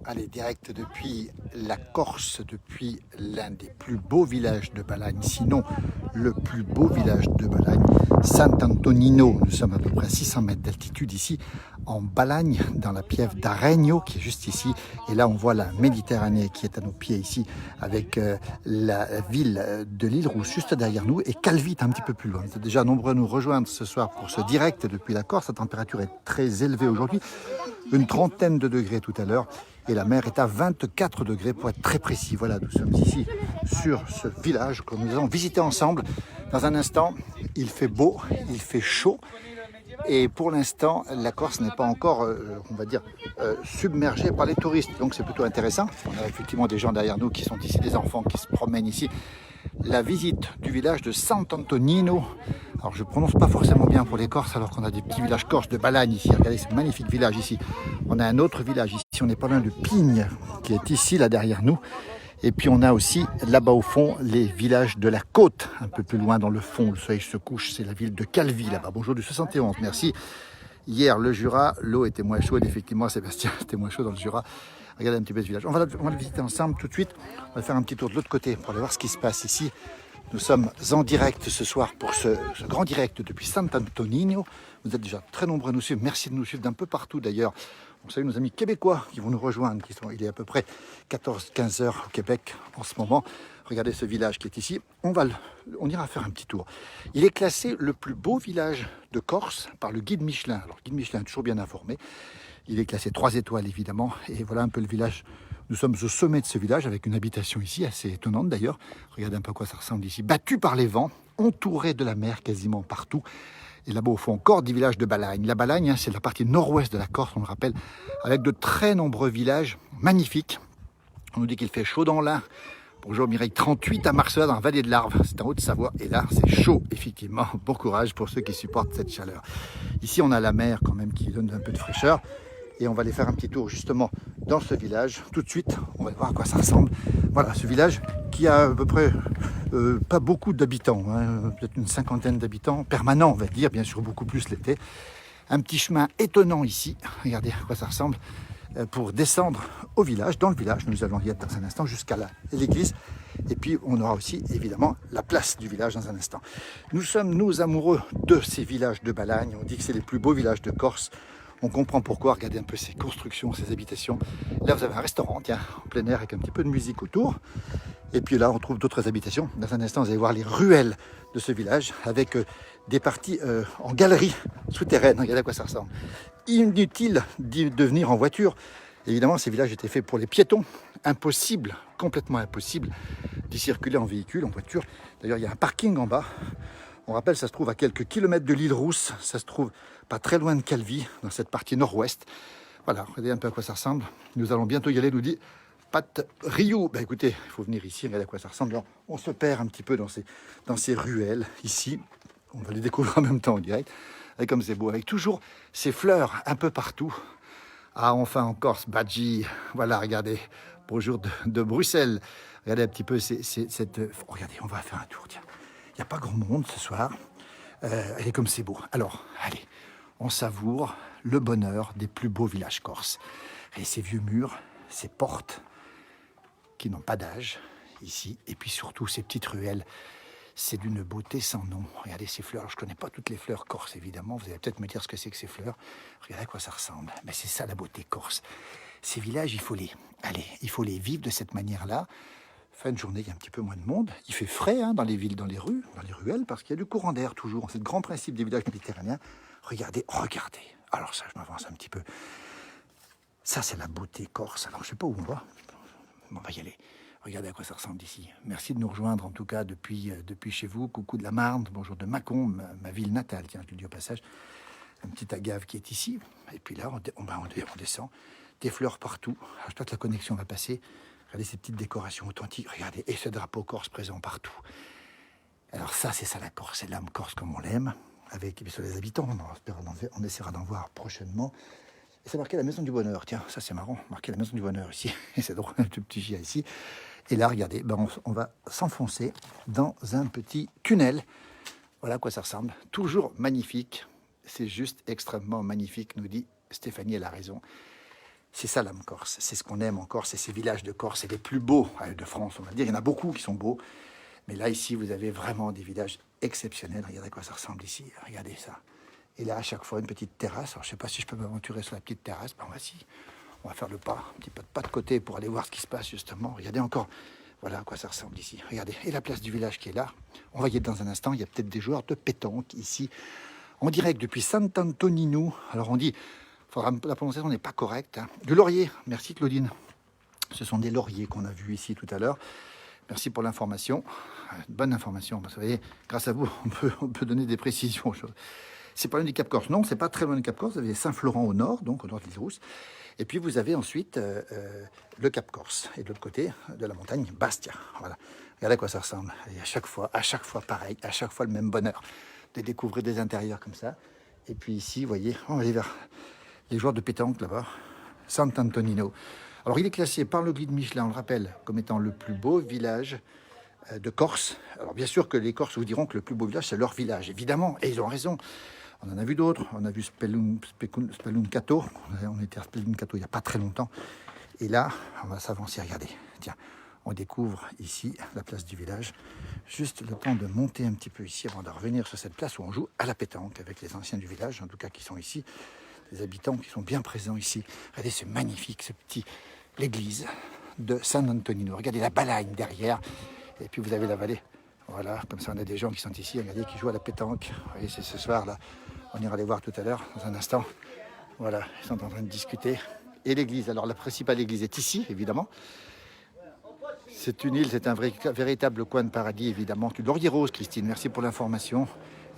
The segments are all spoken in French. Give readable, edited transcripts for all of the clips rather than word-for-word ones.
Allez, direct depuis la Corse, depuis l'un des plus beaux villages de Balagne, sinon le plus beau village de Balagne, Sant'Antonino. Nous sommes à peu près à 600 mètres d'altitude ici, en Balagne, dans la piève d'Aregno, qui est juste ici. Et là, on voit la Méditerranée qui est à nos pieds ici, avec la ville de l'île Rousse juste derrière nous, et Calvi un petit peu plus loin. Vous êtes déjà nombreux à nous rejoindre ce soir pour ce direct depuis la Corse. La température est très élevée aujourd'hui, une trentaine de degrés tout à l'heure. Et la mer est à 24 degrés pour être très précis. Voilà, nous sommes ici sur ce village que nous allons visiter ensemble. Dans un instant, il fait beau, il fait chaud. Et pour l'instant, la Corse n'est pas encore, on va dire, submergée par les touristes. Donc c'est plutôt intéressant. On a effectivement des gens derrière nous qui sont ici, des enfants qui se promènent ici. La visite du village de Sant'Antonino. Alors je ne prononce pas forcément bien pour les Corses alors qu'on a des petits villages corses de Balagne ici. Regardez ce magnifique village ici. On a un autre village ici, on n'est pas loin de Pigne qui est ici là derrière nous. Et puis on a aussi là-bas au fond les villages de la côte, un peu plus loin dans le fond. Le soleil se couche, c'est la ville de Calvi là-bas. Bonjour du 71, merci. Hier le Jura, l'eau était moins chaude effectivement Sébastien, c'était moins chaud dans le Jura. Regardez un petit peu ce village. On va le visiter ensemble tout de suite. On va faire un petit tour de l'autre côté pour aller voir ce qui se passe ici. Nous sommes en direct ce soir pour ce grand direct depuis Sant'Antonino. Vous êtes déjà très nombreux à nous suivre. Merci de nous suivre d'un peu partout d'ailleurs. On salue nos amis québécois qui vont nous rejoindre. Il est à peu près 14-15 heures au Québec en ce moment. Regardez ce village qui est ici. On ira faire un petit tour. Il est classé le plus beau village de Corse par le guide Michelin. Alors, le guide Michelin est toujours bien informé. Il est classé 3 étoiles évidemment. Et voilà un peu le village. Nous sommes au sommet de ce village avec une habitation ici, assez étonnante d'ailleurs. Regardez un peu à quoi ça ressemble ici. Battu par les vents, entouré de la mer quasiment partout. Et là-bas au fond, encore des villages de Balagne. La Balagne, c'est la partie nord-ouest de la Corse, on le rappelle, avec de très nombreux villages magnifiques. On nous dit qu'il fait chaud dans l'Ain. Bonjour Mireille, 38 à Marcella dans la vallée de l'Arve, c'est en Haute-Savoie. Et là, c'est chaud, effectivement. Bon courage pour ceux qui supportent cette chaleur. Ici, on a la mer quand même qui donne un peu de fraîcheur. Et on va aller faire un petit tour justement dans ce village. Tout de suite, on va voir à quoi ça ressemble. Voilà, ce village qui a à peu près pas beaucoup d'habitants, hein, peut-être une cinquantaine d'habitants permanents, on va dire, bien sûr beaucoup plus l'été. Un petit chemin étonnant ici, regardez à quoi ça ressemble, pour descendre au village. Dans le village, nous allons y être dans un instant jusqu'à l'église. Et puis on aura aussi évidemment la place du village dans un instant. Nous sommes, nous, amoureux de ces villages de Balagne. On dit que c'est les plus beaux villages de Corse. On comprend pourquoi, regardez un peu ces constructions, ces habitations. Là, vous avez un restaurant, tiens, en plein air avec un petit peu de musique autour. Et puis là, on trouve d'autres habitations. Dans un instant, vous allez voir les ruelles de ce village avec des parties en galerie souterraine. Regardez à quoi ça ressemble. Inutile de venir en voiture. Évidemment, ces villages étaient faits pour les piétons. Impossible, complètement impossible d'y circuler en véhicule, en voiture. D'ailleurs, il y a un parking en bas. On rappelle, ça se trouve à quelques kilomètres de l'île Rousse. Ça se trouve pas très loin de Calvi, dans cette partie nord-ouest. Voilà, regardez un peu à quoi ça ressemble. Nous allons bientôt y aller, nous dit Pat Rio. Ben écoutez, il faut venir ici, regardez à quoi ça ressemble. Alors, on se perd un petit peu dans ces ruelles, ici. On va les découvrir en même temps en direct. Et comme c'est beau, avec toujours ces fleurs un peu partout. Ah, enfin en Corse, Badji. Voilà, regardez. Bonjour de Bruxelles. Regardez un petit peu cette... regardez, on va faire un tour, tiens. Il n'y a pas grand monde ce soir. Et comme c'est beau. Alors, allez, on savoure le bonheur des plus beaux villages corses. Et ces vieux murs, ces portes qui n'ont pas d'âge ici. Et puis surtout ces petites ruelles. C'est d'une beauté sans nom. Regardez ces fleurs. Alors, je ne connais pas toutes les fleurs corses, évidemment. Vous allez peut-être me dire ce que c'est que ces fleurs. Regardez à quoi ça ressemble. Mais c'est ça la beauté corse. Ces villages, il faut les vivre de cette manière-là. Fin de journée, il y a un petit peu moins de monde. Il fait frais dans les villes, dans les rues, dans les ruelles, parce qu'il y a du courant d'air toujours. C'est le grand principe des villages méditerranéens. Regardez. Alors ça, je m'avance un petit peu. Ça, c'est la beauté corse. Alors, je ne sais pas où on va. On va y aller. Regardez à quoi ça ressemble ici. Merci de nous rejoindre, en tout cas, depuis chez vous. Coucou de la Marne, bonjour de Mâcon, ma ville natale. Tiens, je le dis au passage. Un petit agave qui est ici. Et puis là, on descend. Des fleurs partout. Alors, j'espère que la connexion va passer. Regardez ces petites décorations authentiques. Regardez, et ce drapeau corse présent partout. Alors ça, c'est ça la Corse, c'est l'âme corse comme on l'aime, avec bien sûr les habitants. On essaiera d'en voir prochainement. Et c'est marqué la Maison du Bonheur. Tiens, ça c'est marrant, marqué la Maison du Bonheur ici. Et c'est drôle, un tout petit chien ici. Et là, regardez, on va s'enfoncer dans un petit tunnel. Voilà à quoi ça ressemble. Toujours magnifique. C'est juste extrêmement magnifique, nous dit Stéphanie, elle a raison. C'est ça l'âme corse, c'est ce qu'on aime en Corse, c'est ces villages de Corse, c'est les plus beaux de France, on va dire. Il y en a beaucoup qui sont beaux, mais là, ici, vous avez vraiment des villages exceptionnels. Regardez à quoi ça ressemble ici, regardez ça. Et là, à chaque fois, une petite terrasse. Alors, je ne sais pas si je peux m'aventurer sur la petite terrasse. Ben, voici, on va faire le pas, un petit peu de pas de côté pour aller voir ce qui se passe, justement. Regardez encore, voilà à quoi ça ressemble ici. Regardez, et la place du village qui est là. On va y être dans un instant. Il y a peut-être des joueurs de pétanque ici, en direct depuis Sant'Antonino. Alors, on dit, la prononciation n'est pas correcte. Hein. Du laurier, merci Claudine. Ce sont des lauriers qu'on a vus ici tout à l'heure. Merci pour l'information. Bonne information. Vous voyez, grâce à vous, on peut donner des précisions. C'est pas loin du Cap Corse. Non, c'est pas très loin du Cap Corse. Vous avez Saint-Florent au nord, donc au nord de l'île Rousse. Et puis vous avez ensuite le Cap Corse. Et de l'autre côté de la montagne, Bastia. Voilà. Regardez à quoi ça ressemble. Et à chaque fois pareil, à chaque fois le même bonheur de découvrir des intérieurs comme ça. Et puis ici, vous voyez, on va aller vers les joueurs de pétanque là-bas, Sant'Antonino. Alors il est classé par le guide Michelin, on le rappelle, comme étant le plus beau village de Corse. Alors bien sûr que les Corses vous diront que le plus beau village, c'est leur village, évidemment, et ils ont raison. On en a vu d'autres, on a vu Speluncato, on était à Speluncato il n'y a pas très longtemps. Et là, on va s'avancer, regardez, tiens, on découvre ici la place du village. Juste le temps de monter un petit peu ici avant de revenir sur cette place où on joue à la pétanque avec les anciens du village, en tout cas qui sont ici. Les habitants qui sont bien présents ici. Regardez, c'est magnifique, l'église de Sant'Antonino. Regardez la Balagne derrière. Et puis vous avez la vallée. Voilà, comme ça on a des gens qui sont ici, regardez, qui jouent à la pétanque. Vous voyez, c'est ce soir là. On ira les voir tout à l'heure, dans un instant. Voilà, ils sont en train de discuter. Et l'église, alors la principale église est ici, évidemment. C'est une île, c'est un véritable coin de paradis, évidemment. Du laurier rose, Christine, merci pour l'information.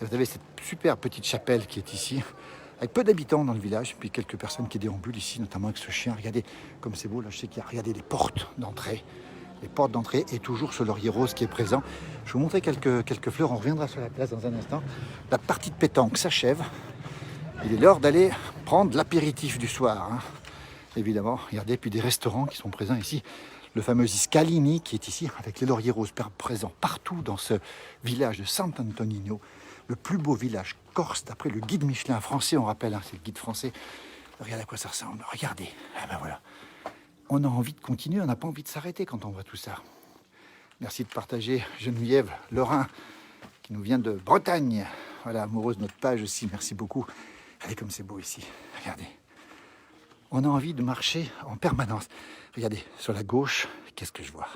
Et vous avez cette super petite chapelle qui est ici, avec peu d'habitants dans le village, puis quelques personnes qui déambulent ici, notamment avec ce chien. Regardez comme c'est beau, là, je sais qu'il y a, regardez les portes d'entrée. Les portes d'entrée et toujours ce laurier rose qui est présent. Je vais vous montrer quelques fleurs, on reviendra sur la place dans un instant. La partie de pétanque s'achève. Il est l'heure d'aller prendre l'apéritif du soir. Hein. Évidemment, regardez, puis des restaurants qui sont présents ici. Le fameux Scalini qui est ici, avec les lauriers roses présents partout dans ce village de Sant'Antonino. Le plus beau village corse, d'après le guide Michelin français, on rappelle, hein, c'est le guide français. Regardez à quoi ça ressemble, regardez. Ah ben voilà. On a envie de continuer, on n'a pas envie de s'arrêter quand on voit tout ça. Merci de partager Geneviève Lorrain, qui nous vient de Bretagne. Voilà, amoureuse de notre page aussi, merci beaucoup. Regardez comme c'est beau ici, regardez. On a envie de marcher en permanence. Regardez, sur la gauche, qu'est-ce que je vois?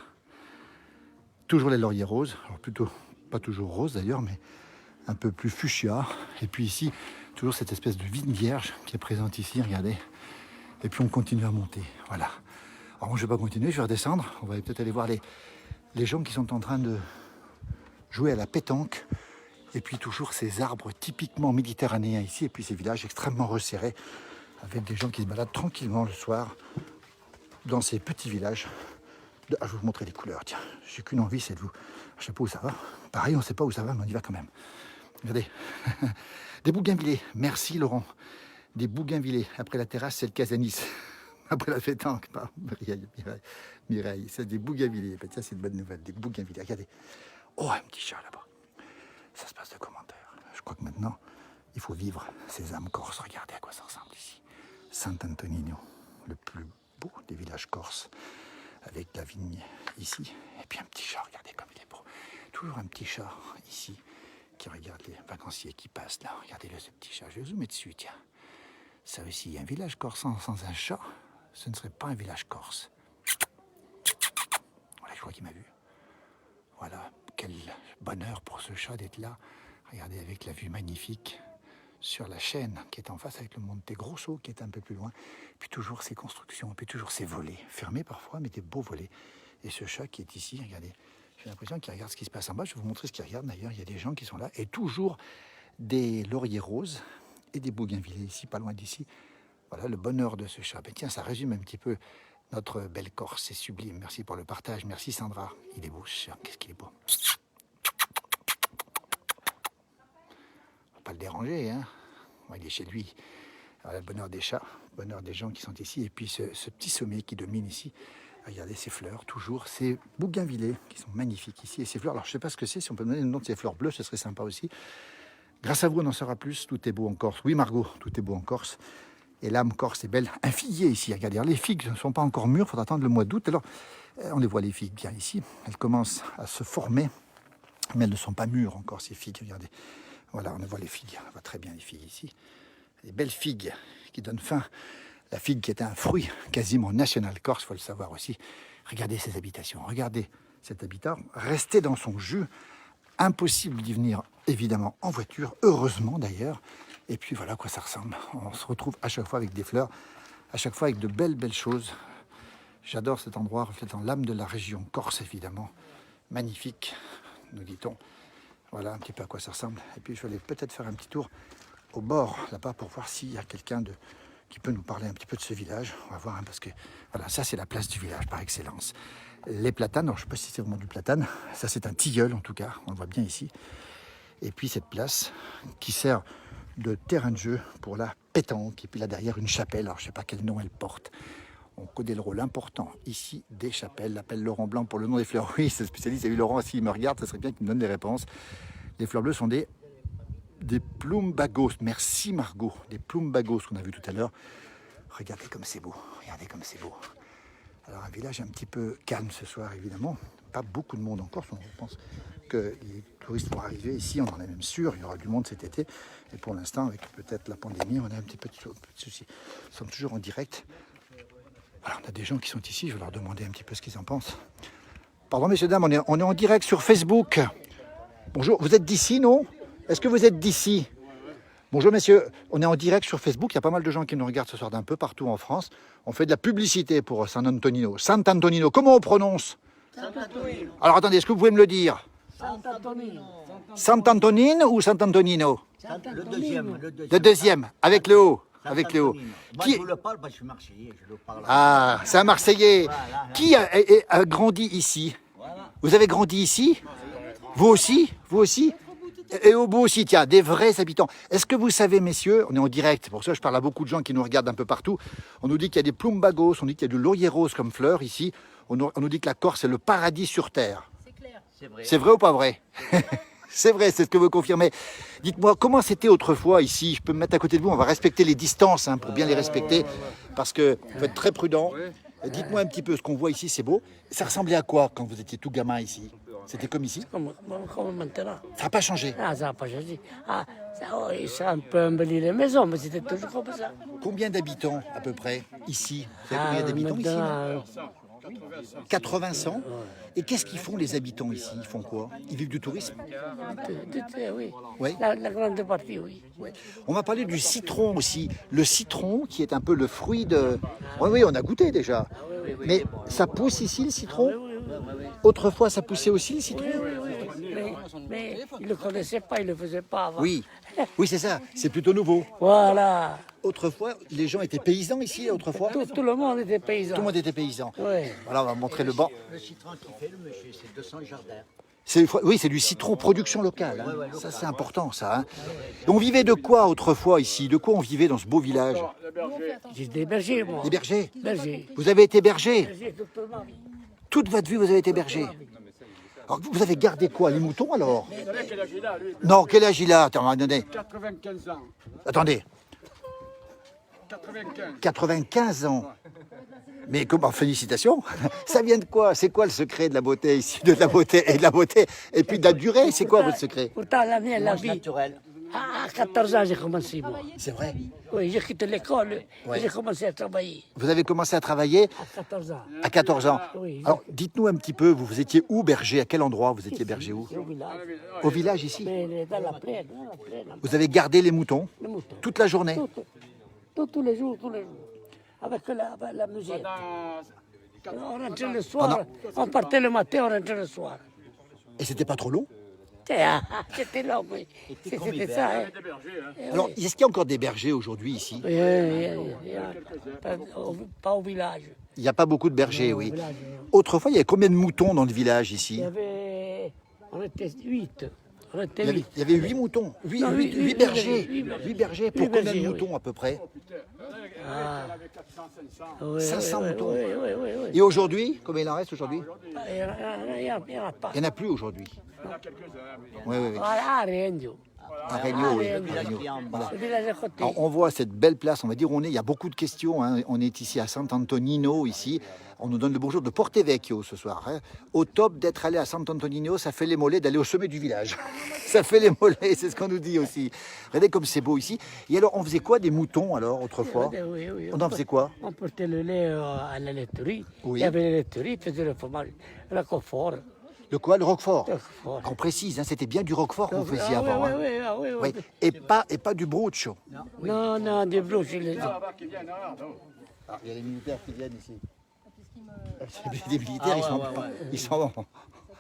Toujours les lauriers roses, alors plutôt, pas toujours rose d'ailleurs, mais un peu plus fuchsia. Et puis ici, toujours cette espèce de vigne vierge qui est présente ici, regardez. Et puis on continue à monter, voilà. Alors moi je ne vais pas continuer, je vais redescendre. On va peut-être aller voir les gens qui sont en train de jouer à la pétanque. Et puis toujours ces arbres typiquement méditerranéens ici. Et puis ces villages extrêmement resserrés avec des gens qui se baladent tranquillement le soir dans ces petits villages. Ah, je vais vous montrer les couleurs, tiens. J'ai qu'une envie, c'est de vous... Je ne sais pas où ça va. Pareil, on ne sait pas où ça va, mais on y va quand même. Regardez. Des bougainvillées. Merci Laurent. Des bougainvillées. Après la terrasse, c'est le casanis. Après la pétanque, Mireille, c'est des bougainvillées. Ben, tiens, c'est une bonne nouvelle, des bougainvillées. Regardez. Oh, un petit chat là-bas. Ça se passe de commentaires. Je crois que maintenant, il faut vivre ces âmes corses. Regardez à quoi ça ressemble ici. Sant'Antonino, le plus beau des villages corses, avec la vigne ici. Et puis un petit chat, regardez comme il est beau. Toujours un petit chat ici qui regarde les vacanciers qui passent là. Regardez-le, ce petit chat. Je vais zoomer dessus, tiens. Ça aussi, un village corse sans un chat, ce ne serait pas un village corse. Voilà, je crois qu'il m'a vu. Voilà, quel bonheur pour ce chat d'être là. Regardez avec la vue magnifique sur la chaîne qui est en face avec le Monte Grosso qui est un peu plus loin. Puis toujours ces constructions, puis toujours ces volets, fermés parfois, mais des beaux volets. Et ce chat qui est ici, regardez, j'ai l'impression qu'il regarde ce qui se passe en bas. Je vais vous montrer ce qu'il regarde d'ailleurs. Il y a des gens qui sont là. Et toujours des lauriers roses et des bougainvillées ici, pas loin d'ici. Voilà le bonheur de ce chat. Ben tiens, ça résume un petit peu notre belle Corse. C'est sublime. Merci pour le partage. Merci Sandra. Il est beau, ce chat. Qu'est-ce qu'il est beau. On va pas le déranger, hein. Bon, il est chez lui. Voilà le bonheur des chats, le bonheur des gens qui sont ici. Et puis ce petit sommet qui domine ici. Regardez ces fleurs, toujours ces bougainvillées qui sont magnifiques ici. Et ces fleurs, alors je ne sais pas ce que c'est. Si on peut me donner le nom de ces fleurs bleues, ce serait sympa aussi. Grâce à vous, on en saura plus. Tout est beau en Corse. Oui, Margot, tout est beau en Corse. Et l'âme corse est belle. Un figuier ici, regardez. Alors, les figues ne sont pas encore mûres, il faudra attendre le mois d'août. Alors, on les voit, les figues, bien ici. Elles commencent à se former, mais elles ne sont pas mûres encore, ces figues. Regardez. Voilà, on voit les figues. On voit très bien les figues ici. Les belles figues qui donnent faim. La figue qui est un fruit quasiment national corse, il faut le savoir aussi. Regardez ces habitations, regardez cet habitat. Restez dans son jus. Impossible d'y venir, évidemment, en voiture. Heureusement, d'ailleurs. Et puis, voilà à quoi ça ressemble. On se retrouve à chaque fois avec des fleurs, à chaque fois avec de belles, belles choses. J'adore cet endroit, reflétant l'âme de la région corse, évidemment. Magnifique, nous dit-on. Voilà un petit peu à quoi ça ressemble. Et puis, je vais aller peut-être faire un petit tour au bord, là-bas, pour voir s'il y a quelqu'un qui peut nous parler un petit peu de ce village. On va voir, hein, parce que voilà, ça c'est la place du village par excellence. Les platanes, alors je ne sais pas si c'est vraiment du platane, ça c'est un tilleul en tout cas, on le voit bien ici. Et puis cette place qui sert de terrain de jeu pour la pétanque. Et puis là derrière une chapelle, alors je ne sais pas quel nom elle porte. On connaît le rôle important ici des chapelles. L'appelle Laurent Blanc pour le nom des fleurs. Oui, c'est spécialiste. Et oui, Laurent, s'il me regarde, ça serait bien qu'il me donne des réponses. Les fleurs bleues sont des plumbagos. Merci Margot. Des plumbagos qu'on a vu tout à l'heure. Regardez comme c'est beau. Regardez comme c'est beau. Alors un village un petit peu calme ce soir évidemment. Pas beaucoup de monde en Corse. On pense que les touristes vont arriver ici. On en est même sûr. Il y aura du monde cet été. Et pour l'instant, avec peut-être la pandémie, on a un petit peu de soucis. Nous sommes toujours en direct. Voilà, on a des gens qui sont ici. Je vais leur demander un petit peu ce qu'ils en pensent. Pardon messieurs, dames, on est en direct sur Facebook. Bonjour, vous êtes d'ici, non ? Est-ce que vous êtes d'ici ? Bonjour messieurs, on est en direct sur Facebook, il y a pas mal de gens qui nous regardent ce soir d'un peu partout en France. On fait de la publicité pour San Antonino. Sant'Antonino, comment on prononce ? Sant'Antonino. Alors attendez, est-ce que vous pouvez me le dire ? Sant'Antonino. Sant'Antonino ou Sant'Antonino ? Le deuxième. Le deuxième, avec le haut. Avec le haut. Moi, je vous le parle, je suis marseillais, je le parle. Ah, c'est un Marseillais. Voilà. Qui a grandi ici ? Voilà. Vous avez grandi ici ? Vous aussi ? Vous aussi ? Et au bout aussi, tiens, des vrais habitants. Est-ce que vous savez, messieurs, on est en direct, pour ça je parle à beaucoup de gens qui nous regardent un peu partout, on nous dit qu'il y a des plumbagos, on dit qu'il y a du laurier rose comme fleur ici, on nous dit que la Corse est le paradis sur terre. C'est clair. C'est vrai. C'est vrai ou pas vrai ? C'est vrai, c'est ce que vous confirmez. Dites-moi, comment c'était autrefois ici ? Je peux me mettre à côté de vous, on va respecter les distances pour bien les respecter, parce qu'il faut être très prudent. Dites-moi un petit peu, ce qu'on voit ici, c'est beau. Ça ressemblait à quoi quand vous étiez tout gamin ici ? C'était comme ici ? Comme maintenant. Ça n'a pas changé. Ah, ça n'a pas changé. Ah, ça a un peu embelli les maisons, mais c'était toujours comme ça. Combien d'habitants à peu près ici ? Vous savez combien d'habitants ici là 80 Et qu'est-ce qu'ils font les habitants ici ? Ils font quoi ? Ils vivent du tourisme ? Oui. Oui. La grande partie, oui. On m'a parlé du citron aussi. Le citron qui est un peu le fruit de... Oui, on a goûté déjà. Mais ça pousse ici le citron ? Autrefois ça poussait aussi le citron ? Mais ils ne le connaissaient pas, ils ne le faisaient pas avant. Oui, c'est ça. C'est plutôt nouveau. Voilà. Autrefois, les gens étaient paysans ici autrefois ? Tout le monde était paysan. Tout le monde était paysan. Oui. Voilà, on va montrer le banc. Le citron qui fait le monsieur, c'est 200 jardins. Oui, c'est du citron, production locale. Hein. Ça, c'est important, ça. Hein. Et on vivait de quoi autrefois ici ? De quoi on vivait dans ce beau village ? J'étais des bergers, moi. Des bergers. Bergers. Vous avez été berger ? Bergers toute ma vie. Toute votre vie, vous avez été berger. Alors, vous avez gardé quoi ? Les moutons, alors ? Vous savez quel âge il a, lui? Non, quel âge il a ? Attendez. 95 ans. Attendez. 95. 95 ans. Mais comment, félicitations. Ça vient de quoi ? C'est quoi le secret de la beauté ici ? De la beauté et puis de la durée, c'est quoi votre secret ? Pourtant, la mienne, la vie. Naturel. À 14 ans, j'ai commencé, moi. C'est vrai. Oui, j'ai quitté l'école Ouais. et j'ai commencé à travailler. Vous avez commencé à travailler À 14 ans. à 14 ans. Oui. Alors, dites-nous un petit peu, vous étiez où berger ? À quel endroit vous étiez berger où ? Au village. Au village ici. Mais dans la plaine, Vous avez gardé les moutons les moutons. toute la journée ? Tous les jours. Avec la musique. On rentrait le soir, on partait le matin, on rentrait le soir. Et c'était pas trop long ? C'était long, oui. C'était ça. Hein. Alors, est-ce qu'il y a encore des bergers aujourd'hui ici ? Oui, pas au village. Il n'y a pas beaucoup de bergers, Au oui. village, Autrefois, il y avait combien de moutons dans le village Il ici ? y avait... On était 8. On était Il 8. y avait 8 moutons, 8 Non, huit bergers. bergers, 8 bergers pour huit combien bergers, de oui. moutons à peu près ? Ah. 400, 500. 500 moutons. Oui. Et aujourd'hui, combien il en reste aujourd'hui ? Il n'y en a pas. Il n'y en a plus aujourd'hui. Il y en a quelques-uns. Oui. Ah, rien du tout. À Regnault, oui. Le village Regnault. qui est en bas. Voilà. Le village à côté. Alors, on voit cette belle place, on va dire où on est. Il y a beaucoup de questions. Hein. On est ici à Sant'Antonino, ici. On nous donne le bonjour de Portevecchio ce soir. Hein. Au top d'être allé à Sant'Antonino, ça fait les mollets d'aller au sommet du village. Ça fait les mollets, c'est ce qu'on nous dit aussi. Regardez comme c'est beau ici. Et alors, on faisait quoi des moutons alors autrefois? Oui, oui. On en faisait quoi? On portait le lait à la laiterie. Oui. Il y avait la laiterie, il faisait le fromage, le Roquefort. Le quoi? Le roquefort? Le Roquefort. On précise, hein, c'était bien du roquefort qu'on faisait avant. Oui, Hein. oui, oui, Oui. oui. Et pas du bruccio. Non, non, des blouches. Là-bas qui viennent, alors, non. Ah, il y a les militaires qui viennent ici. Les militaires, ils sont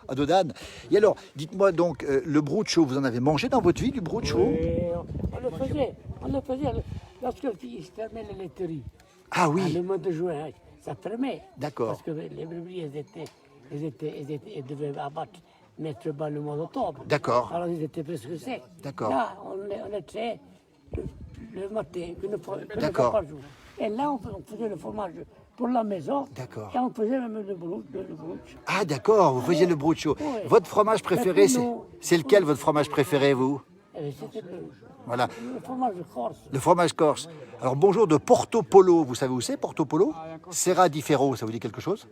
à Dodane. Et alors, dites-moi donc, le bruccio, vous en avez mangé dans votre vie du bruccio? On le faisait lorsque il se fermait la laiterie. Ah Ah, oui, le mois de juin, ça fermait. D'accord. Parce que les brebis, ils devaient abattre, mettre bas le mois d'octobre. D'accord. Alors ils étaient presque secs. D'accord. Là, on était le matin, une fois D'accord. par jour. Et là, on faisait le fromage pour la maison. D'accord. Et on faisait même le brouche. Ah d'accord, vous faisiez le bruccio. Oui. Votre fromage préféré, Maintenant, c'est lequel votre fromage préféré, vous? C'était Voilà, le fromage de Corse. le fromage corse. Alors bonjour de Porto Polo, vous savez où c'est Porto Polo? Serra di Ferro, ça vous dit quelque chose?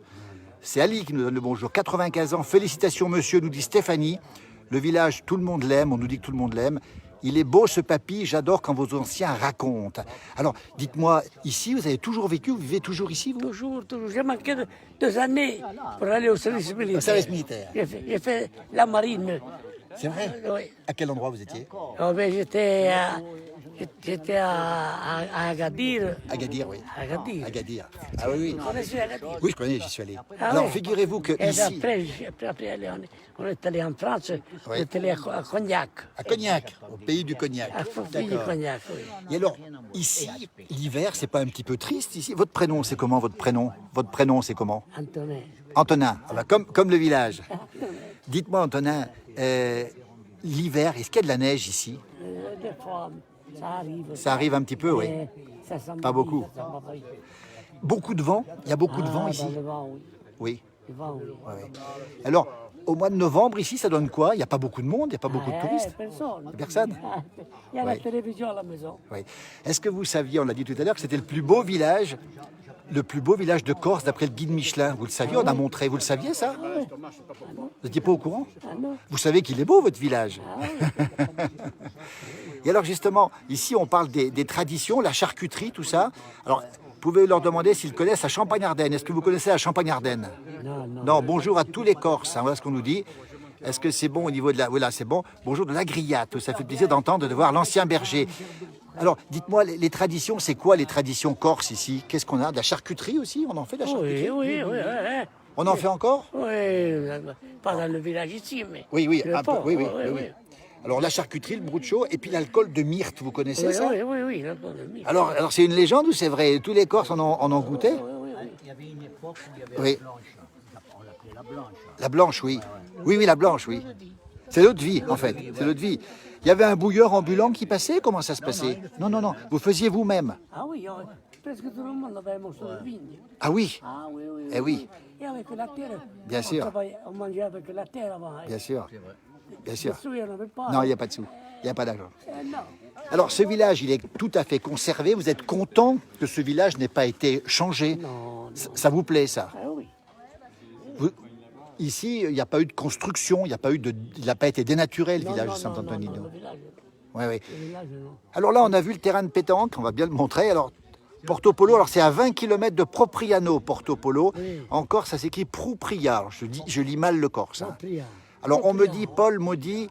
C'est Ali qui nous donne le bonjour, 95 ans, félicitations monsieur, nous dit Stéphanie. Le village, tout le monde l'aime, on nous dit que tout le monde l'aime. Il est beau ce papy, j'adore quand vos anciens racontent. Alors, dites-moi, ici, vous avez toujours vécu, vous vivez toujours ici, vous? Toujours. J'ai manqué 2 années pour aller au service militaire. Au service militaire. J'ai fait la marine. C'est vrai? Oui. À quel endroit vous étiez? Oh, ben, j'étais à Agadir. Agadir, oui. Agadir. Agadir. Ah oui, oui. On est sur Agadir. Oui, je connais, j'y suis allé. Ah Alors, oui. figurez-vous que Et ici, après, on est allé en France, on est allé à Cognac. à Cognac, au pays du Cognac. À Fofille du D'accord. Cognac, oui. Et alors, ici, l'hiver, c'est pas un petit peu triste ici? Votre prénom, c'est comment votre prénom? Votre prénom, c'est comment? Antonin. Antonin, ah bah, comme le village. Dites-moi, Antonin, l'hiver, est-ce qu'il y a de la neige ici? Des fois, ça arrive. Ça arrive un petit peu, oui. Mais ça sent Pas beaucoup. ça sent pas. Beaucoup de vent? Il y a beaucoup de vent ici? Le vent, oui. Oui. Le vent, oui. Ouais, ouais. Alors, au mois de novembre, ici, ça donne quoi? Il n'y a pas beaucoup de monde, il n'y a pas beaucoup de touristes? Personne. Personne? Il y a la Ouais. télévision à la maison. Oui. Est-ce que vous saviez, on l'a dit tout à l'heure, que c'était le plus beau village de Corse d'après le guide Michelin? Vous le saviez, on a montré. Vous le saviez, ça? Vous n'étiez pas au courant? Ah non. Vous savez qu'il est beau, votre village? Et alors, justement, ici, on parle des traditions, la charcuterie, tout ça. Alors, vous pouvez leur demander s'ils connaissent la Champagne-Ardenne. Est-ce que vous connaissez la Champagne-Ardenne? Non, non. Non, bonjour à tous les Corses, hein, voilà ce qu'on nous dit. Est-ce que c'est bon au niveau de la... Voilà, c'est bon. Bonjour de la grillade, ça fait plaisir d'entendre, de voir l'ancien berger. Alors, dites-moi, les traditions, c'est quoi les traditions corses ici? Qu'est-ce qu'on a? De la charcuterie aussi? On en fait de la charcuterie? Oui, oui, oui. On en fait encore? Oui, pas dans le village ici, mais. Oui, oui, le un peu, port, oui. Alors, la charcuterie, le bruccio, et puis l'alcool de myrte, vous connaissez Oui, ça? oui. Alors c'est une légende ou c'est vrai? Tous les Corses en ont goûté? Il y avait une époque où il y avait Oui. la blanche. On l'appelait la blanche. La blanche, oui. Oui, la blanche, oui. C'est l'eau de vie, en fait. C'est l'eau de vie. Il y avait un bouilleur ambulant qui passait? Comment ça se passait? Non. Vous faisiez vous-même? Ah oui, presque tout le monde avait un morceau de vigne. Ah oui, Ah oui. eh oui, Et avec la terre. Bien sûr. On mangeait avec la terre avant. bien sûr. Bien sûr. Il n'y en avait pas. Non, il n'y a pas de sous. Il n'y a pas d'argent. Non. Alors, ce village, il est tout à fait conservé. Vous êtes content que ce village n'ait pas été changé? Non. Ça vous plaît, ça? Ah oui. Ici, il n'y a pas eu de construction, il n'a pas été dénaturé, le village de Non, Sant'Antonino. le village, Oui, oui. le village, non. Alors là, on a vu le terrain de pétanque, on va bien le montrer. Alors, Porto Polo, alors c'est à 20 km de Propriano, Porto Polo. Oui. En Corse, ça s'écrit Proupria. Alors, je lis mal le corse. Hein. Prière. Alors, on me dit, Paul me dit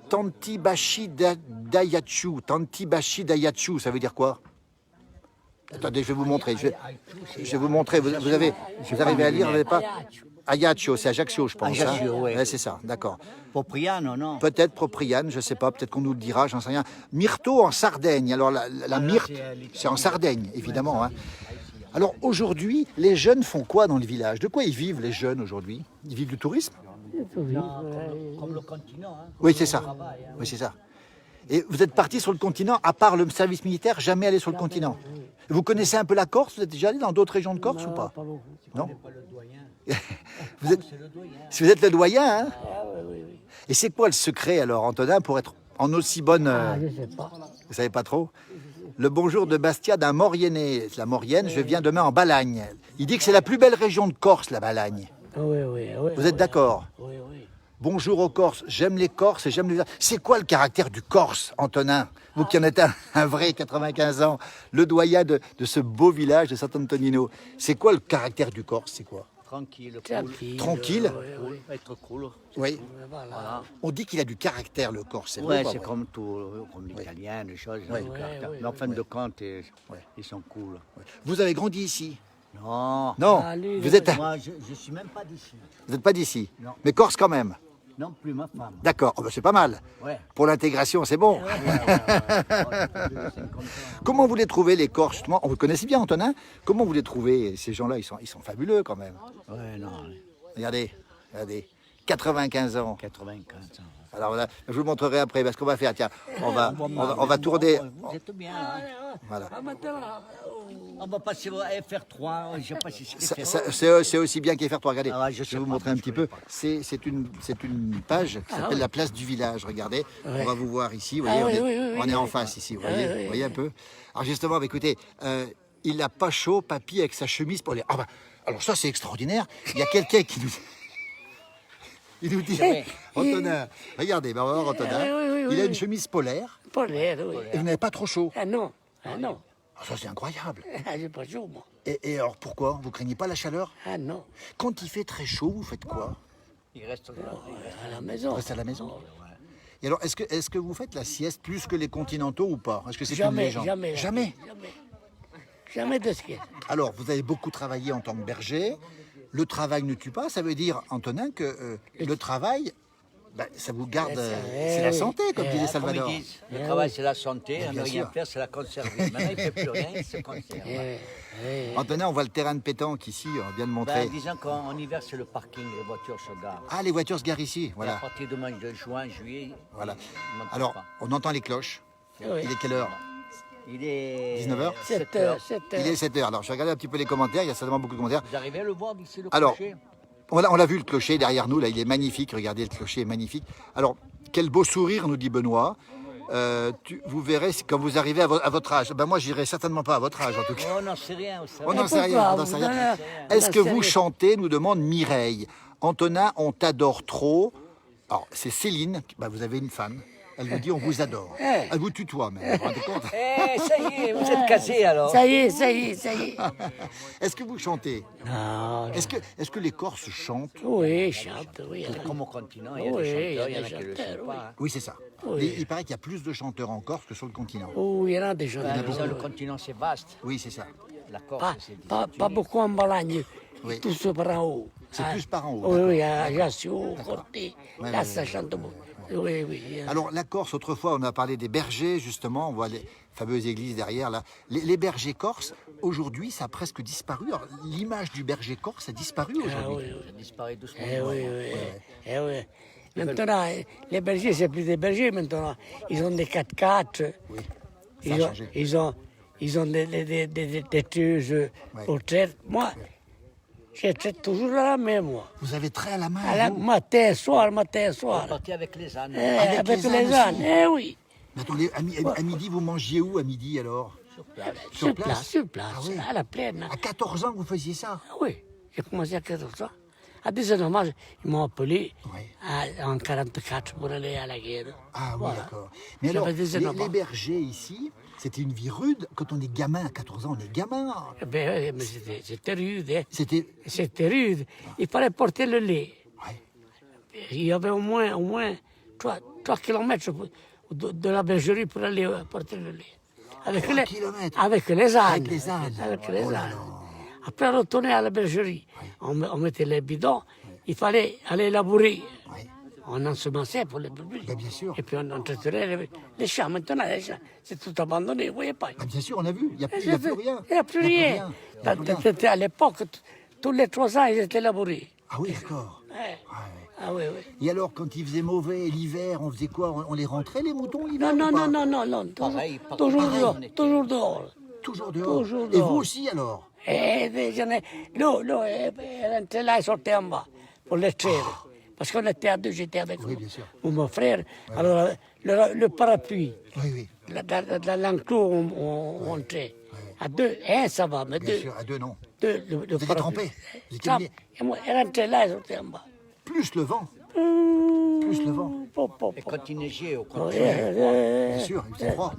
Tantibashi Dayachu. Tantibashi Dayachu, ça veut dire quoi? Attendez, je vais vous montrer. Je vais vous montrer. Vous arrivez à lire, vous n'avez pas? Ajaccio, c'est Ajaccio, je pense. Ajaccio, oui. Ouais, c'est ça, d'accord. Popriano, non? Peut-être Propriane, je ne sais pas, peut-être qu'on nous le dira, j'en sais rien. Myrto en Sardaigne. Alors la myrte, c'est en Sardaigne, évidemment. Hein. Alors aujourd'hui, les jeunes font quoi dans le village? De quoi ils vivent, les jeunes, aujourd'hui? Ils vivent du tourisme? Comme le continent. Hein. Oui, c'est ça. Oui, c'est ça. Et vous êtes parti sur le continent, à part le service militaire, jamais allé sur le continent. Vous connaissez un peu la Corse? Vous êtes déjà allé dans d'autres régions de Corse ou pas? Pas beaucoup. Non. Pas le doyen. Vous êtes le doyen, hein? Ah oui. Et c'est quoi le secret alors, Antonin, pour être en aussi bonne... Ah, je ne sais pas. Vous savez pas trop? Le bonjour de Bastia d'un Mauriennais. La Maurienne, je viens demain en Balagne. Il dit que c'est la plus belle région de Corse, la Balagne. Oui, oui, oui. Vous êtes d'accord? Oui, oui. Bonjour aux Corses, j'aime les Corses et j'aime les... C'est quoi le caractère du Corse, Antonin? Vous qui en êtes un vrai 95 ans, le doyen de ce beau village de Sant'Antonino. C'est quoi le caractère du Corse? C'est quoi? Tranquille, cool. Tranquille. Tranquille? Oui, oui. Être cool. Oui. Voilà. On dit qu'il a du caractère, le Corse. C'est vrai Ouais, ou pas c'est vrai? comme tout, comme l'italien, les choses. Ouais. le caractère. Ouais, Mais en fin de compte, Ouais. ils sont cool. Vous avez grandi ici? Non, Non, Ah, lui, vous êtes, moi je suis même pas d'ici. vous n'êtes pas d'ici. Non. Mais Corse quand même. Non plus ma femme. D'accord, oh ben c'est pas mal. Ouais. Pour l'intégration, c'est bon. Comment vous les trouvez, les Corses, justement? On vous connaissez bien, Antonin. Comment vous les trouvez? Ces gens-là, ils sont fabuleux quand même. Ouais, non, Regardez, regardez. 95 ans. 95 ans. Alors voilà, je vous montrerai après, parce qu'on va faire, tiens, on va tourner. Vous êtes bien, hein? Voilà. Ah, maintenant, On va passer au FR3, je sais pas si c'est C'est aussi bien qu'FR3. Regardez, Ah ouais, je je sais vais vous pas, montrer un je petit connais peu. C'est une page qui s'appelle la place du village. Regardez, on va vous voir ici. Vous voyez, Ah oui, on est, oui, oui, on est oui, en oui. face ici. Vous Oui, voyez, oui, vous voyez un peu. Alors justement, bah, écoutez, il n'a pas chaud, papy, avec sa chemise pour les. Ah bah, alors ça, c'est extraordinaire. Il y a quelqu'un qui nous. Il nous dit, Antonin, regardez, ben on va voir Antonin. Oui, Il a une chemise polaire polaire, oui. et vous n'avez pas trop chaud. Ah non, ah non. Ah, ça, c'est incroyable. Ah, j'ai pas chaud, moi. Et alors pourquoi? Vous craignez pas la chaleur? Ah non. Quand il fait très chaud, vous faites quoi? Il reste là. À la maison. Vous restez à la maison? Et alors, est-ce que vous faites la sieste plus que les continentaux ou pas? Est-ce que c'est une Jamais, légende? jamais. Jamais. Jamais de ski. Alors, vous avez beaucoup travaillé en tant que berger. Le travail ne tue pas. Ça veut dire, Antonin, que le travail, ben, ça vous garde. C'est la santé, comme disait Salvador. Comme ils disent, le travail c'est la santé, bien ne rien sûr. faire c'est la conserver. Maintenant il ne fait plus rien, il se conserve. Antonin, on voit le terrain de pétanque ici, on vient de montrer. Ben, disons qu'en hiver c'est le parking, les voitures se garent. Ah, les voitures se garent ici, Et à voilà. partir du mois de juin, juillet, Voilà. ils montent Alors, pas. on entend les cloches. Oui. Il est quelle heure? Il est 19h? 7 heures, 7 Il heures. est 7h. Alors, je vais regarder un petit peu les commentaires. Il y a certainement beaucoup de commentaires. Vous arrivez à le voir d'ici le Alors, clocher? on l'a vu, le clocher derrière nous, là, il est magnifique. Regardez, le clocher est magnifique. Alors, quel beau sourire, nous dit Benoît. Vous verrez quand vous arrivez à votre âge. Ben, moi, j'irai certainement pas à votre âge, en tout cas. On n'en sait rien, vous savez. On n'en sait rien. pourquoi on n'en sait Vous rien. donnez- Est-ce que on en sait vous rien. chantez, nous demande Mireille. Antonin, on t'adore trop. Alors, c'est Céline. Ben, vous avez une fan. Elle vous dit on vous adore. Elle vous tutoie même. Vous vous rendez compte? Eh, ça y est, vous êtes casé alors. Ça y est, ça y est, ça y est. Est-ce que vous chantez? Non, Est-ce que les Corses chantent? oui, chante, oui. Comme au continent, il y a Oui, des il y a chanteurs, il y en a des qui ne le chanteurs, sont oui. pas. hein. Oui, c'est ça. Oui. Il paraît qu'il y a plus de chanteurs en Corse que sur le continent. Oh, il y en a des gens. Ben, disons, le continent c'est vaste. Oui, c'est ça. La Corse Pas, c'est pas, des pas beaucoup en Balagne, Oui. tous par en haut. C'est plus par en haut, Oui, d'accord. oui, à Ajaccio, Corté, Ouais, là ouais, ça chante beaucoup. Oui, oui. Alors, la Corse, autrefois, on a parlé des bergers, justement. On voit les fameuses églises derrière, là. Les bergers corses, aujourd'hui, ça a presque disparu. Alors, l'image du berger corse a disparu Ah, aujourd'hui. oui, oui. Ça disparaît doucement. Eh oui, oui. Eh oui. Maintenant, les bergers, c'est plus des bergers maintenant. Ils ont des 4x4. Oui, ça a changé. Ils ont des tueuses au trait. Moi, je traite toujours à la main, moi. Vous avez très à la main. À la, vous. matin, soir, matin, soir. Parti avec les ânes. Avec les les ânes ânes, aussi. eh oui. Mais attendez, à midi, vous mangiez où à midi, alors? Sur place, sur place, Ah oui. à la plaine. À 14 ans, vous faisiez ça? Ah oui, j'ai commencé à 14 ans. À 19 ans, ils m'ont appelé Oui. en 44 pour aller à la guerre. Ah oui, Voilà. d'accord. Mais J'avais alors, 19 ans. les bergers ici, c'était une vie rude. Quand on est gamin, à 14 ans, on est gamin. Eh ben, oui, mais c'était rude. Hein. C'était... C'était rude. Il fallait porter le lait. Ouais. Il y avait au moins 3 kilomètres de la bergerie pour aller porter le lait. Avec 3 les, kilomètres. avec les ânes. Avec les ânes. Avec les Oh là ânes. là. Après, on retournait à la bergerie. On mettait les bidons. Il fallait aller labourer. Ouais. On ensemençait pour les brebis. Ben, bien sûr. Et puis on entretenait les champs. Maintenant, les champs, c'est tout abandonné, vous voyez pas. Ah, bien sûr, on a vu. Il n'y a plus rien. Il n'y a plus rien. Il y a plus rien. C'était à l'époque, tous les 3 ans, ils étaient labourés. Ah oui, d'accord. Ouais. Ouais. Ah oui, oui. Et alors, quand il faisait mauvais l'hiver, on faisait quoi? On les rentrait, les moutons, l'hiver? Non, ou non, pas non, non, non, non. Toujours, Pareil, toujours pareil. dehors. Toujours dehors. Toujours dehors. Toujours Et dehors. vous aussi, alors? L'eau, elle était là, elle sortait en bas pour les traire. Parce qu'on était à deux, j'étais avec Oui, bien sûr. mon frère. Alors, le parapluie. Oui, oui, Dans l'enclos, on entrait. À deux, ça va, mais bien deux. sûr. À deux, non. Vous étiez trempés. Vous étiez mouillés. Et moi, elle rentrait là, ils étaient en bas. Plus le vent. Plus le vent. Et quand il neigeait, au Oui, contraire. Bien sûr, il faisait froid.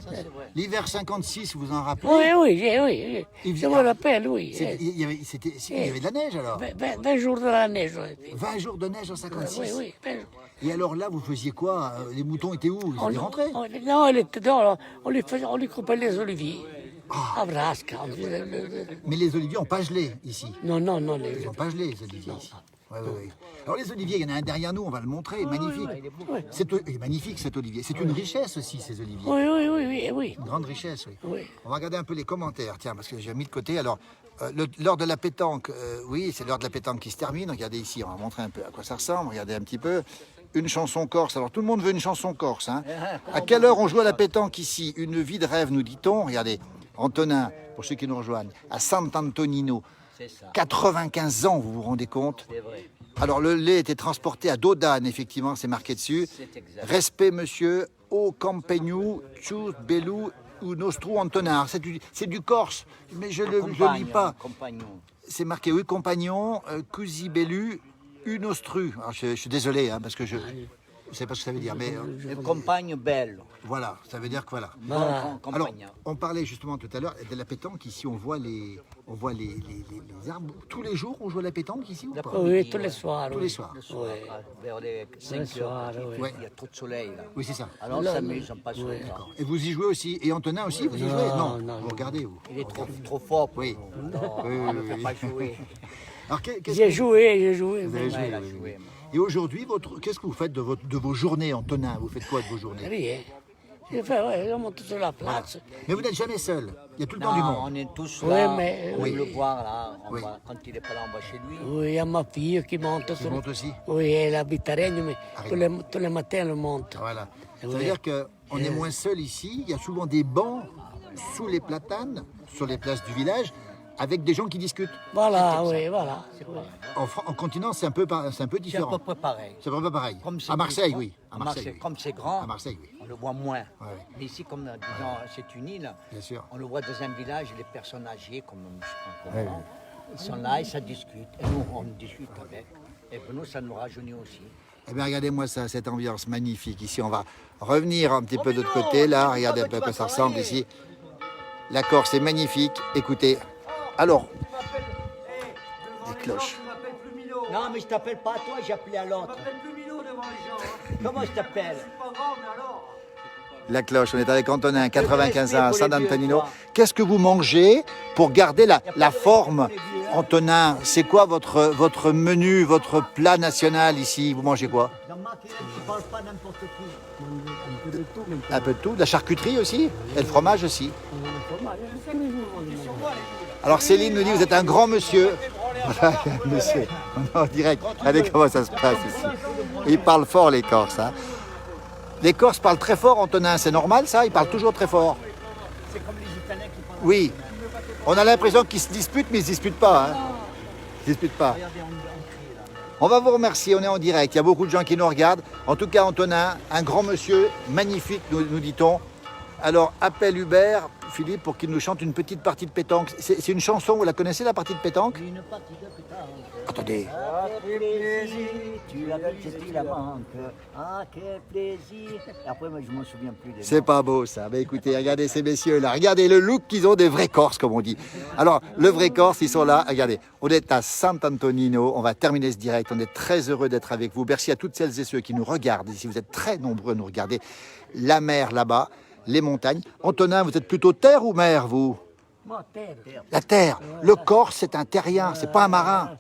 L'hiver 56, vous en rappelez? oui. Il Je faisait- me rappelle, oui. Il y avait de la neige alors. 20 jours de la neige. on était. 20 jours de neige en 56. Oui. 20 jours. Et alors là, vous faisiez quoi? Les moutons étaient où? Ils étaient rentrés? Non, elle était dehors. On lui coupait les oliviers. Ah. À Brasca. Mais les oliviers n'ont pas gelé ici. Non. Ils n'ont pas gelé, les oliviers ici. Oui. Alors les oliviers, il y en a un derrière nous, on va le montrer, magnifique. Il est magnifique cet olivier. C'est une richesse aussi, ces oliviers. Oui. Une grande richesse, oui. Oui. On va regarder un peu les commentaires, tiens, parce que j'ai mis de côté. Alors, l'heure de la pétanque, oui, c'est l'heure de la pétanque qui se termine. Regardez ici, on va montrer un peu à quoi ça ressemble. Regardez un petit peu. Une chanson corse. Alors, tout le monde veut une chanson corse. Hein. À quelle heure on joue à la pétanque ici? Une vie de rêve, nous dit-on. Regardez, Antonin, pour ceux qui nous rejoignent, à Sant'Antonino. C'est ça, 95 ans, vous vous rendez compte? c'est vrai. Alors, le lait était transporté à Dodane, effectivement, c'est marqué dessus. C'est exact. Respect, monsieur, au Campegnou, Tchous, Belou, ou Nostru Antonin. C'est du corse, mais je ne le lis pas. Compagnon. C'est marqué, oui, compagnon, Cusi Bellu, Unostru. Alors, je suis désolé, hein, parce que je ne sais pas ce que ça veut dire, mais Une compagne belle. voilà, ça veut dire que voilà. Voilà. Alors, Compagne. on parlait justement tout à l'heure de la pétanque. Ici, on voit les arbres. Tous les jours, on joue à la pétanque ici ou pas? Oui, tous les soirs. Tous oui. les soirs. Le soir, vers les 5 Le heures, soir, oui. il y a trop de soleil là. Oui, c'est ça. Alors on Là, s'amuse, on passe sur ça. Et vous y jouez aussi? Et Antonin aussi, vous y jouez? Non, vous regardez, vous. Il est trop fort pour Oui. nous. Non, Oui, on ne oui, fait oui. pas jouer. Alors, qu'est-ce J'ai que joué. vous avez mais joué, il a oui, joué, oui. Et aujourd'hui, qu'est-ce que vous faites de vos journées, Antonin? Vous faites quoi de vos journées? Rien. Je monte sur la place. Mais vous n'êtes jamais seul. Il y a tout le temps du Non, monde. on est tous Oui, là. mais- On oui. le voir là. Oui. Quand il n'est pas là, on va chez lui. Oui, il y a ma fille qui monte. Qui monte aussi? Oui, elle habite à Rennes, mais À tous les matins, elle monte. Voilà. Ça Oui. veut dire qu'on est moins seul ici. Il y a souvent des bancs sous les platanes, sur les places du village, avec des gens qui discutent. Voilà, oui, voilà. En continent, c'est un peu C'est à différent. peu près pareil. C'est vraiment pareil. Comme c'est À Marseille, plus oui. grand- À Marseille, oui. Comme c'est grand, À Marseille, oui. on le voit moins. Ouais. Mais ici, comme disons, c'est une île, Bien sûr. on le voit dans un village, les personnes âgées, comme Ouais. moi, ils sont là et ça discute. Et nous, on discute avec. Et pour nous, ça nous rajeunit aussi. Eh bien, regardez-moi ça, cette ambiance magnifique. Ici, on va revenir un petit peu de l'autre côté. Là, regardez un peu à quoi ça ressemble ici. La Corse est magnifique. Écoutez. Alors, des cloches. Non, mais je t'appelle pas à toi, j'ai appelé à l'autre. Comment je t'appelle? La cloche, on est avec Antonin, 95 ans, à respect San pour les vieux, Antonino. toi. Qu'est-ce que vous mangez pour garder la forme? Antonin, c'est quoi votre menu, votre plat national ici? Vous mangez quoi? Dans ma tu parles pas n'importe qui. Un peu de tout. De la charcuterie aussi? Et le fromage aussi. Alors Céline nous dit, vous êtes un grand monsieur. Voilà, monsieur, on est en direct. Regardez comment ça se passe ici. Ils parlent fort les Corses. Hein. Les Corses parlent très fort, Antonin, c'est normal ça? Ils parlent toujours très fort. C'est comme les Italiens qui parlent. Oui. On a l'impression qu'ils se disputent, mais ils ne se disputent pas. Hein. Ils se disputent pas. Regardez, on crie là. On va vous remercier, on est en direct. Il y a beaucoup de gens qui nous regardent. En tout cas, Antonin, un grand monsieur, magnifique, nous dit-on. Alors, appelle Hubert, Philippe, pour qu'il nous chante une petite partie de pétanque. C'est une chanson, vous la connaissez, la partie de pétanque? Une partie de pétanque. Attendez. Ah, quel plaisir, tu l'avais, tu la manques. Ah, quel plaisir. Et après, moi, je m'en souviens plus. Des C'est noms. pas beau ça. Mais écoutez, regardez ces messieurs-là. Regardez le look qu'ils ont des vrais Corses, comme on dit. Alors, le vrai Corse, ils sont là. Regardez, on est à Sant'Antonino. On va terminer ce direct. On est très heureux d'être avec vous. Merci à toutes celles et ceux qui nous regardent ici. Vous êtes très nombreux à nous regarder. La mer là-bas, les montagnes. Antonin, vous êtes plutôt terre ou mer, vous? Moi, terre. La terre. Le Corse, c'est un terrien, c'est pas un marin.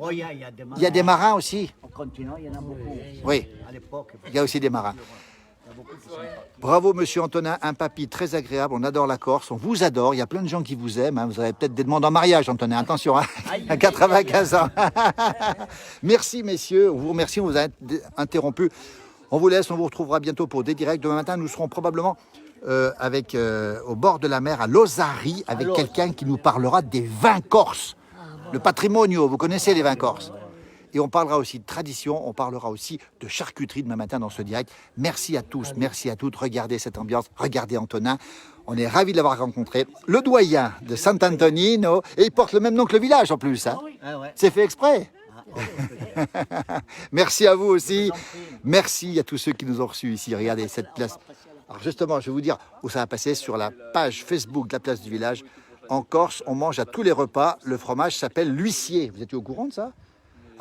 Oh, il y a des marins. Il y a des marins aussi. Au continent, il y en a beaucoup. Oui, À l'époque, il y a aussi des marins. Bravo, monsieur Antonin, un papy très agréable. On adore la Corse, on vous adore. Il y a plein de gens qui vous aiment. Hein. Vous avez peut-être des demandes en mariage, Antonin. Attention, hein. À 95 ans. Merci, messieurs. On vous remercie, on vous a interrompu. On vous laisse, on vous retrouvera bientôt pour des directs. Demain matin, nous serons probablement au bord de la mer, à Lozari, avec quelqu'un qui nous parlera des vins corses. Le patrimonio, vous connaissez les vins corses. Et on parlera aussi de tradition, on parlera aussi de charcuterie demain matin dans ce direct. Merci à tous, merci à toutes. Regardez cette ambiance, regardez Antonin. On est ravis de l'avoir rencontré. Le doyen de Sant'Antonino, et il porte le même nom que le village en plus. Hein. Ah ouais. C'est fait exprès. Merci à vous aussi. Merci à tous ceux qui nous ont reçus ici. Regardez cette place. Alors justement, je vais vous dire où ça va passer sur la page Facebook de la place du village. En Corse, on mange à tous les repas. Le fromage s'appelle l'huissier. Vous étiez au courant de ça?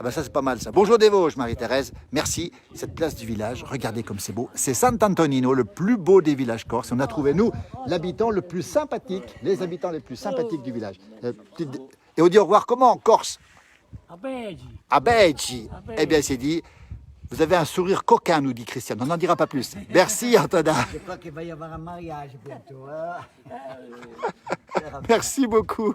Ah ben ça c'est pas mal ça. Bonjour des Vosges, Marie-Thérèse. Merci. Cette place du village, regardez comme c'est beau. C'est Sant'Antonino, le plus beau des villages corses. On a trouvé, nous, l'habitant le plus sympathique, les habitants les plus sympathiques du village. Et on dit au revoir comment en Corse? À Beggi. Eh bien c'est dit. Vous avez un sourire coquin, nous dit Christian. On n'en dira pas plus. Merci Antonin. Je crois qu'il va y avoir un mariage bientôt. Hein. Merci beaucoup.